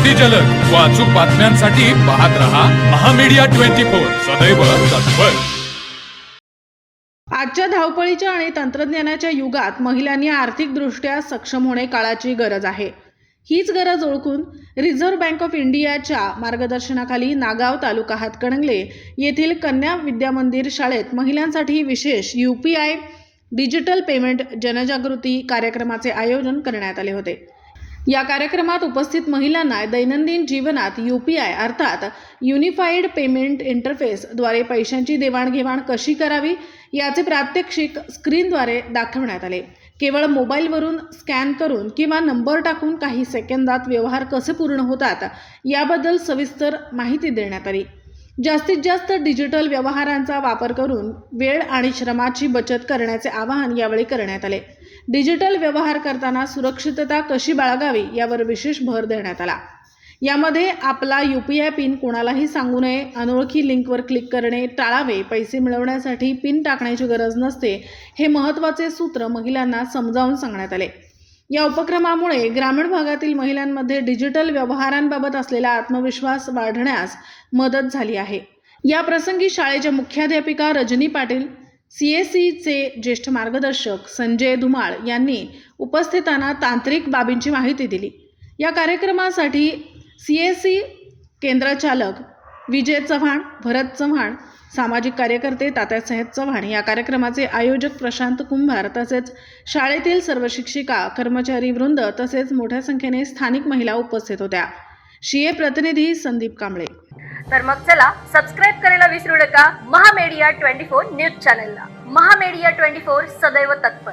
अगदी जलद व अचूक बातम्यांसाठी पाहत रहा महामीडिया 24 सदैव तत्पर। आजच्या धावपळीच्या आणि तंत्रज्ञानाच्या युगात महिलांनी आर्थिकदृष्ट्या सक्षम होणे काळाची गरज आहे। हीच गरज ओळखून रिझर्व्ह बँक ऑफ इंडियाच्या मार्गदर्शनाखाली नागाव तालुका हातकणंगले येथील कन्या विद्यामंदिर शाळेत महिलांसाठी विशेष UPI डिजिटल पेमेंट जनजागृती कार्यक्रमाचे आयोजन करण्यात आले होते। या कार्यक्रमात उपस्थित महिलांना दैनंदिन जीवनात UPI अर्थात युनिफाईड पेमेंट इंटरफेस द्वारे पैशांची देवाणघेवाण कशी करावी याचे प्रात्यक्षिक स्क्रीनद्वारे दाखवण्यात आले। केवळ मोबाईलवरून स्कॅन करून किंवा नंबर टाकून काही सेकंदात व्यवहार कसे पूर्ण होतात याबद्दल सविस्तर माहिती देण्यात आली। जास्तीत जास्त डिजिटल व्यवहारांचा वापर करून वेळ आणि श्रमाची बचत करण्याचे आवाहन यावेळी करण्यात आले। डिजिटल व्यवहार करताना सुरक्षितता कशी बाळगावी यावर विशेष भर देण्यात आला। यामध्ये आपला UPI पिन कोणालाही सांगू नये, अनोळखी लिंकवर क्लिक करणे टाळावे, पैसे मिळवण्यासाठी पिन टाकण्याची गरज नसते हे महत्त्वाचे सूत्र महिलांना समजावून सांगण्यात आले। या उपक्रमामुळे ग्रामीण भागातील महिलांमध्ये डिजिटल व्यवहारांबाबत असलेला आत्मविश्वास वाढण्यास मदत झाली आहे। या प्रसंगी शाळेच्या मुख्याध्यापिका रजनी पाटील, CSEचे ज्येष्ठ मार्गदर्शक संजय धुमाळ यांनी उपस्थितांना तांत्रिक बाबींची माहिती दिली। या कार्यक्रमासाठी CSE केंद्रचालक विजय चव्हाण, भरत चव्हाण, सामाजिक कार्यकर्ते तात्यासाहेब चव्हाण, या कार्यक्रमाचे आयोजक प्रशांत कुंभार तसेच शाळेतील सर्व शिक्षिका, कर्मचारी वृंद तसेच मोठ्या संख्येने स्थानिक महिला उपस्थित होत्या। शिए प्रतिनिधी संदीप कांबळे। तर मग चला सबस्क्राईब करायला विसरू नका महामीडिया 24 न्यूज चॅनलला। महामीडिया 24 सदैव तत्पर।